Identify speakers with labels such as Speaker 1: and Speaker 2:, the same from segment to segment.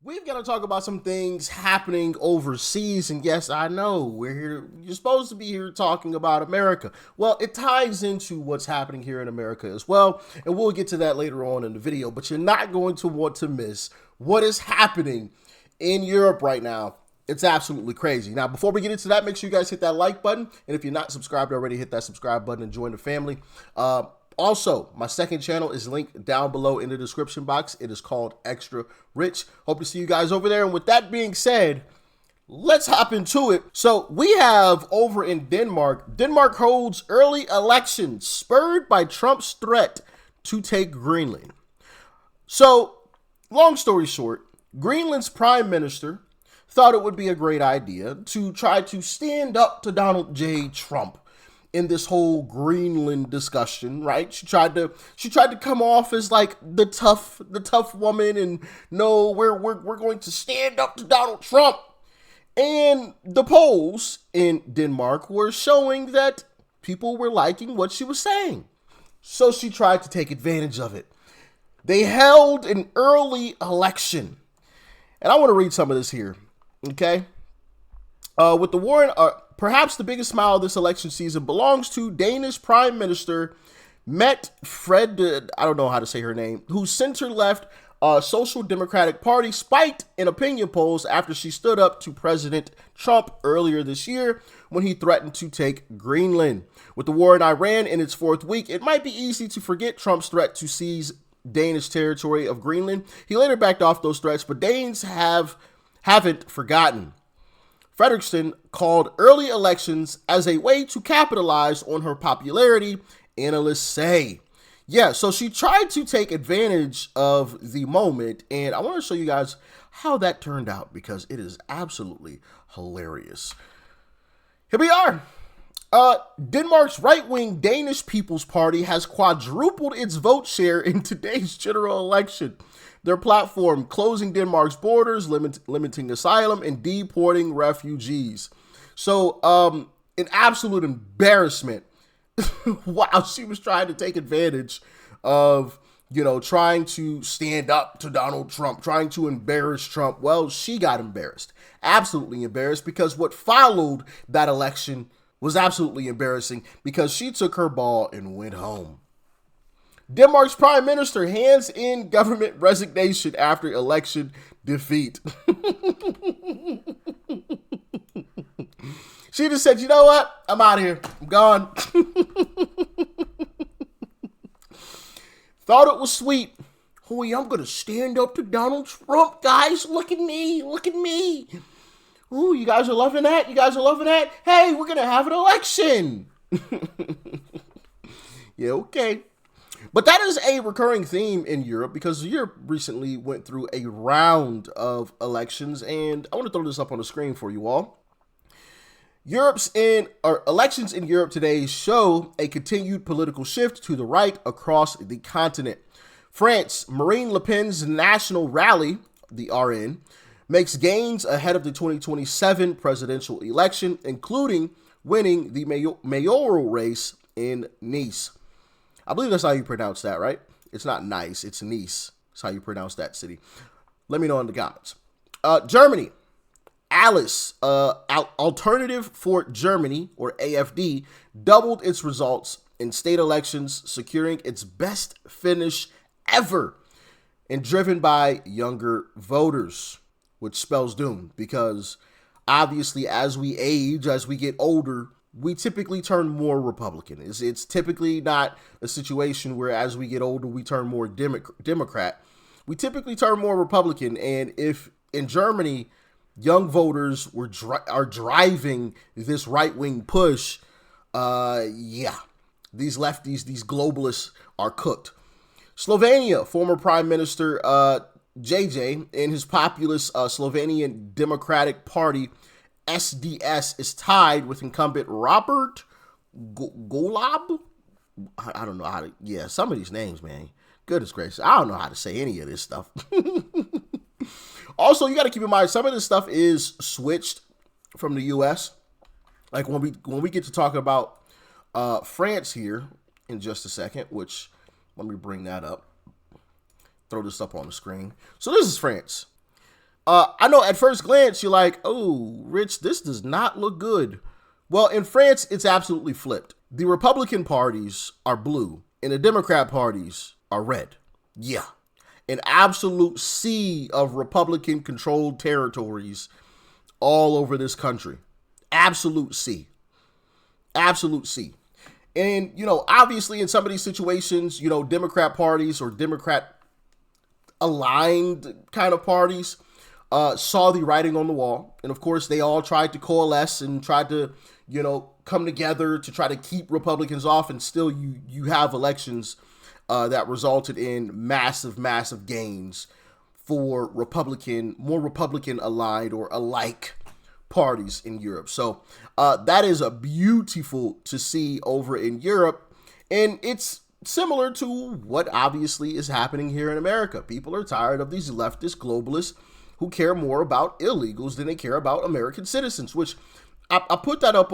Speaker 1: We've got to talk about some things happening overseas. And yes, I know we're here. You're supposed to be here talking about America. Well, it ties into what's happening here in America as well. And we'll get to that later on in the video. But you're not going to want to miss what is happening in Europe right now. It's absolutely crazy. Now, before we get into that, make sure you guys hit that like button. And if you're not subscribed already, hit that subscribe button and join the family. Also, my second channel is linked down below in the description box. It is called Extra Rich. Hope to see you guys over there. And with that being said, let's hop into it. So we have over in Denmark. Denmark holds early elections spurred by Trump's threat to take Greenland. So, long story short, Greenland's prime minister thought it would be a great idea to try to stand up to Donald J. Trump in this whole Greenland discussion, right? She tried to come off as like the tough woman, and no, we're going to stand up to Donald Trump. And the polls in Denmark were showing that people were liking what she was saying. So she tried to take advantage of it. They held an early election. And I want to read some of this here, okay? With the Warren, perhaps the biggest smile of this election season belongs to Danish Prime Minister Mette Frederiksen, I don't know how to say her name, whose center-left Social Democratic Party spiked in opinion polls after she stood up to President Trump earlier this year when he threatened to take Greenland. With the war in Iran in its fourth week, it might be easy to forget Trump's threat to seize Danish territory of Greenland. He later backed off those threats, but Danes haven't forgotten. Frederiksen called early elections as a way to capitalize on her popularity, analysts say. Yeah, so she tried to take advantage of the moment, and I want to show you guys how that turned out because it is absolutely hilarious. Here we are. Denmark's right-wing Danish People's Party has quadrupled its vote share in today's general election. Their platform, closing Denmark's borders, limiting asylum, and deporting refugees. So, an absolute embarrassment. Wow, she was trying to take advantage of, trying to stand up to Donald Trump, trying to embarrass Trump. Well, she got embarrassed. Absolutely embarrassed, because what followed that election was absolutely embarrassing because she took her ball and went home. Denmark's prime minister hands in government resignation after election defeat. She just said, you know what? I'm out of here. I'm gone. Thought it was sweet. Oh, yeah, I'm going to stand up to Donald Trump, guys. Look at me. Look at me. Ooh, you guys are loving that? You guys are loving that? Hey, we're going to have an election. Yeah, okay. But that is a recurring theme in Europe because Europe recently went through a round of elections, and I want to throw this up on the screen for you all. Elections in Europe today show a continued political shift to the right across the continent. France, Marine Le Pen's National Rally, the RN, makes gains ahead of the 2027 presidential election, including winning the mayoral race in Nice. I believe that's how you pronounce that, right? It's not nice, it's Nice. That's how you pronounce that city. Let me know in the comments. Germany. Alice, Alternative for Germany, or AFD, doubled its results in state elections, securing its best finish ever, and driven by younger voters, which spells doom, because obviously as we age, as we get older, we typically turn more Republican. It's typically not a situation where as we get older, we turn more Democrat. We typically turn more Republican. And if in Germany, young voters are driving this right-wing push, yeah, these lefties, these globalists are cooked. Slovenia, former Prime Minister JJ and his populist Slovenian Democratic Party, SDS, is tied with incumbent Robert Golob. I don't know how to, yeah, some of these names, man. Goodness gracious. I don't know how to say any of this stuff. Also, you got to keep in mind, some of this stuff is switched from the U.S. Like when we get to talk about France here in just a second, which let me bring that up. Throw this up on the screen. So this is France. I know at first glance, you're like, oh, Rich, this does not look good. Well, in France, it's absolutely flipped. The Republican parties are blue and the Democrat parties are red. Yeah. An absolute sea of Republican-controlled territories all over this country. Absolute sea. Absolute sea. And, obviously in some of these situations, Democrat parties or Democrat-aligned kind of parties saw the writing on the wall. And, of course, they all tried to coalesce and tried to, come together to try to keep Republicans off. And still you have elections that resulted in massive gains for more Republican aligned or alike parties in Europe. So that is a beautiful to see over in Europe. And it's similar to what obviously is happening here in America. People are tired of these leftist globalists who care more about illegals than they care about American citizens, which I put that up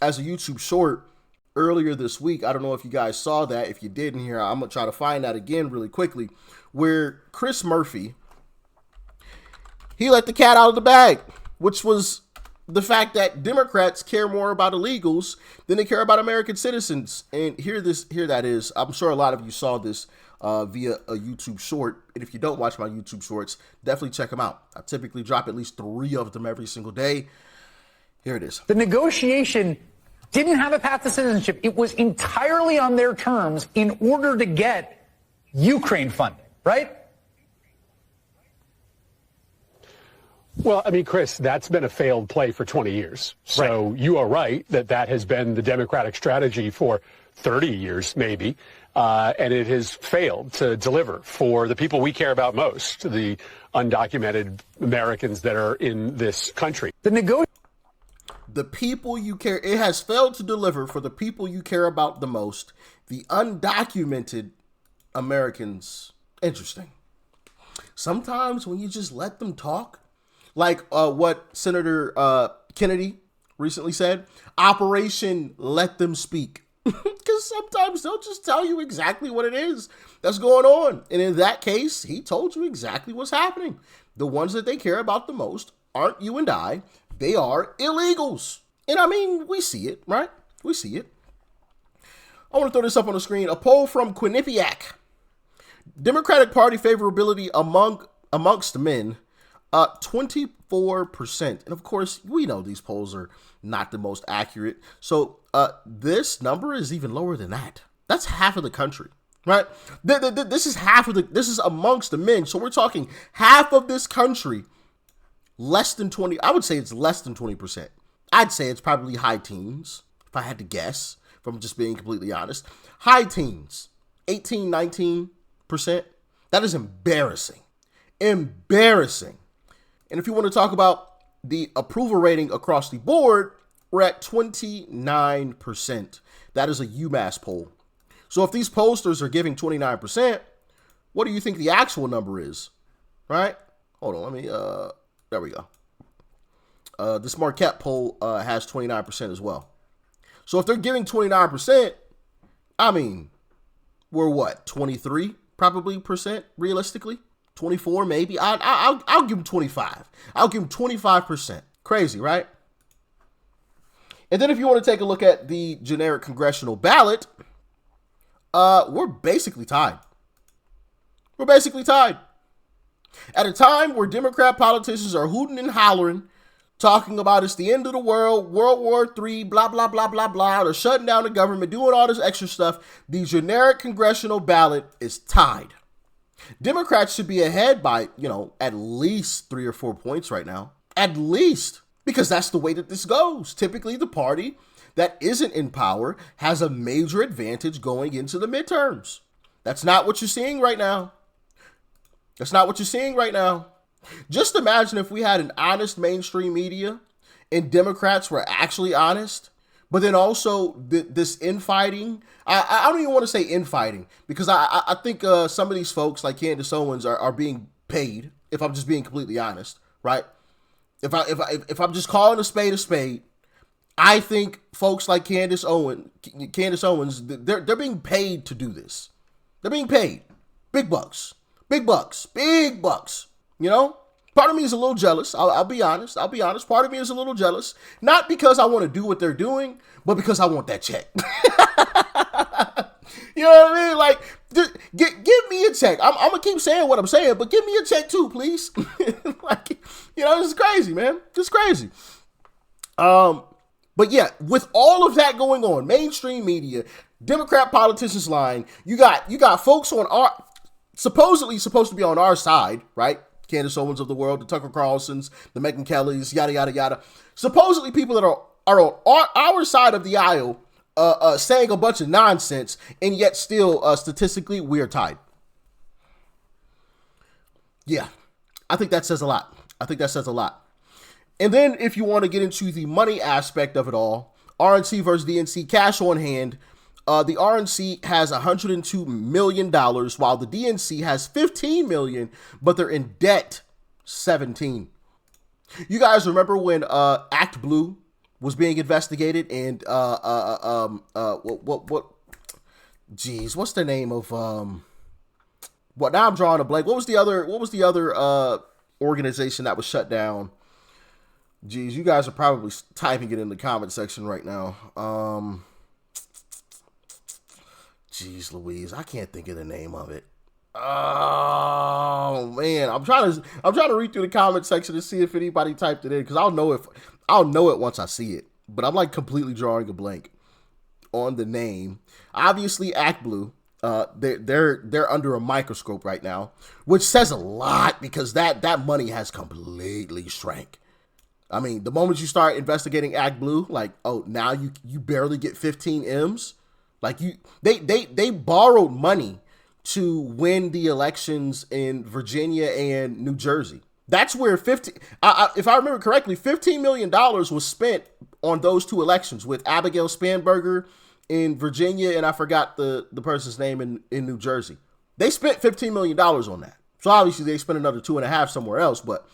Speaker 1: as a YouTube short earlier this week. I don't know if you guys saw that. If you didn't hear, I'm going to try to find that again really quickly, where Chris Murphy, he let the cat out of the bag, which was the fact that Democrats care more about illegals than they care about American citizens. And here that is. I'm sure a lot of you saw this via a YouTube short. And if you don't watch my YouTube shorts, definitely check them out. I typically drop at least 3 of them every single day. Here it is.
Speaker 2: The negotiation didn't have a path to citizenship. It was entirely on their terms in order to get Ukraine funding, right?
Speaker 3: Well, I mean, Chris, that's been a failed play for 20 years. So right. You are right that has been the Democratic strategy for 30 years, maybe. And it has failed to deliver for the people we care about most, the undocumented Americans that are in this country.
Speaker 1: The people you care, it has failed to deliver for the people you care about the most, the undocumented Americans. Interesting. Sometimes when you just let them talk, like what Senator Kennedy recently said, Operation Let Them Speak. Because sometimes they'll just tell you exactly what it is that's going on. And in that case, he told you exactly what's happening. The ones that they care about the most aren't you and I. They are illegals. And I mean, we see it, right? We see it. I want to throw this up on the screen. A poll from Quinnipiac. Democratic Party favorability amongst men, 24%. And of course, we know these polls are not the most accurate. So this number is even lower than that. That's half of the country, right? This is this is amongst the men. So we're talking half of this country. Less than 20, I would say it's less than 20%. I'd say it's probably high teens, if I had to guess, if I'm just being completely honest. High teens, 18, 19%. That is embarrassing. Embarrassing. And if you want to talk about the approval rating across the board, we're at 29%. That is a UMass poll. So if these pollsters are giving 29%, what do you think the actual number is? Right? Hold on, let me... There we go. This Marquette poll has 29% as well. So if they're giving 29%, I mean, we're what, 23 probably percent realistically? 24 maybe? I'll give them 25. I'll give them 25%. Crazy, right? And then if you want to take a look at the generic congressional ballot, we're basically tied. We're basically tied. At a time where Democrat politicians are hooting and hollering, talking about it's the end of the world, World War III, blah, blah, blah, blah, blah, they're shutting down the government, doing all this extra stuff, the generic congressional ballot is tied. Democrats should be ahead by, at least 3 or 4 points right now. At least. Because that's the way that this goes. Typically, the party that isn't in power has a major advantage going into the midterms. That's not what you're seeing right now. That's not what you're seeing right now. Just imagine if we had an honest mainstream media and Democrats were actually honest, but then also this infighting. I don't even want to say infighting because I think some of these folks like Candace Owens are being paid, if I'm just being completely honest, right? If I'm just calling a spade, I think folks like Candace Owens, they're being paid to do this. They're being paid big bucks. Big bucks, Part of me is a little jealous. I'll be honest. Part of me is a little jealous. Not because I want to do what they're doing, but because I want that check. You know what I mean? Like, give me a check. I'm going to keep saying what I'm saying, but give me a check too, please. Like, you know, this is crazy, man. It's crazy. But yeah, with all of that going on, mainstream media, Democrat politicians lying, you got folks on our, supposedly supposed to be on our side, right? Candace Owens of the world, the Tucker Carlsons, the Megyn Kellys, yada, yada, yada. Supposedly people that are on our side of the aisle saying a bunch of nonsense, and yet still statistically we are tied. Yeah, I think that says a lot. And then if you want to get into the money aspect of it all, RNC versus DNC, cash on hand. The RNC has $102 million, while the DNC has $15 million, but they're in debt 17. You guys remember when ActBlue was being investigated, and what's the name of what? Now I'm drawing a blank. What was the other organization that was shut down? Jeez, you guys are probably typing it in the comment section right now. Jeez Louise, I can't think of the name of it. Oh man, I'm trying to read through the comment section to see if anybody typed it in, because I'll know it once I see it. But I'm like completely drawing a blank on the name. Obviously, ActBlue, they're under a microscope right now, which says a lot because that money has completely shrank. I mean, the moment you start investigating ActBlue, like, oh, now you barely get 15 M's. Like they borrowed money to win the elections in Virginia and New Jersey. That's where if I remember correctly, $15 million was spent on those two elections with Abigail Spanberger in Virginia, and I forgot the person's name in New Jersey. They spent $15 million on that. So obviously they spent another 2.5 somewhere else, but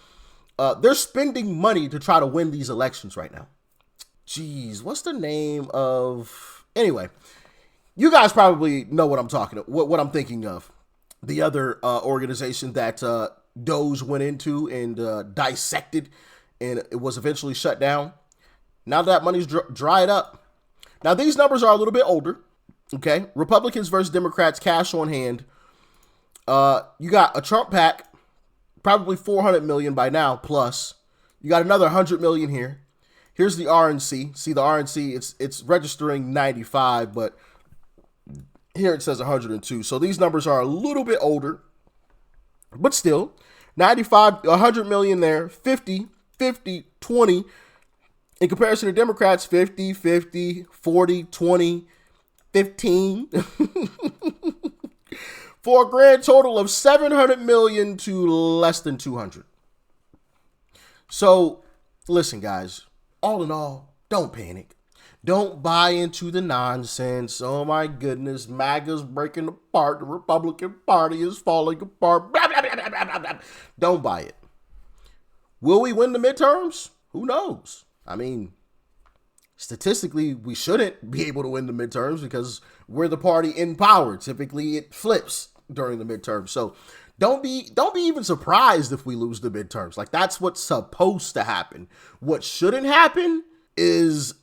Speaker 1: they're spending money to try to win these elections right now. Jeez, what's the name of? Anyway, you guys probably know what I'm thinking of. The other organization that Doge went into and dissected, and it was eventually shut down. Now that money's dried up. Now these numbers are a little bit older. Okay, Republicans versus Democrats, cash on hand. You got a Trump PAC, probably 400 million by now plus. You got another 100 million here. Here's the RNC. See, the RNC, it's registering 95, but here it says 102. So these numbers are a little bit older, but still 95, 100 million there, 50, 50, 20. In comparison to Democrats, 50, 50, 40, 20, 15. For a grand total of 700 million to less than 200. So listen, guys, all in all, don't panic. Don't buy into the nonsense. Oh my goodness, MAGA's breaking apart. The Republican Party is falling apart. Blah, blah, blah, blah, blah, blah. Don't buy it. Will we win the midterms? Who knows? I mean, statistically, we shouldn't be able to win the midterms because we're the party in power. Typically, it flips during the midterms. So don't be even surprised if we lose the midterms. Like, that's what's supposed to happen. What shouldn't happen is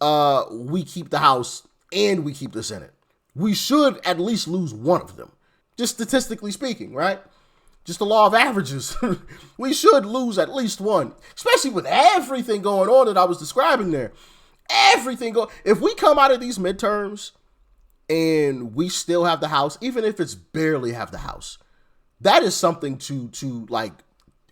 Speaker 1: we keep the House and we keep the Senate. We should at least lose one of them, just statistically speaking, right? Just the law of averages. We should lose at least one, especially with everything going on that I was describing there. If we come out of these midterms and we still have the House, even if it's barely have the House, that is something to like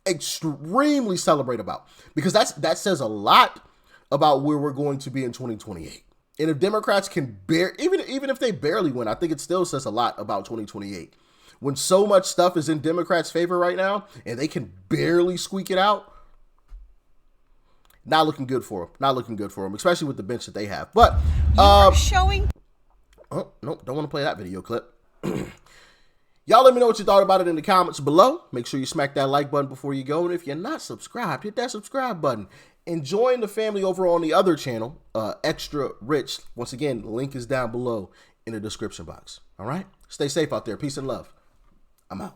Speaker 1: extremely celebrate about, because that says a lot about where we're going to be in 2028. And if Democrats can even if they barely win, I think it still says a lot about 2028. When so much stuff is in Democrats' favor right now and they can barely squeak it out, not looking good for them, especially with the bench that they have. But
Speaker 4: showing.
Speaker 1: Oh, nope, don't want to play that video clip. Y'all let me know what you thought about it in the comments below. Make sure you smack that like button before you go. And if you're not subscribed, hit that subscribe button. And join the family over on the other channel, Extra Rich. Once again, the link is down below in the description box. All right? Stay safe out there. Peace and love. I'm out.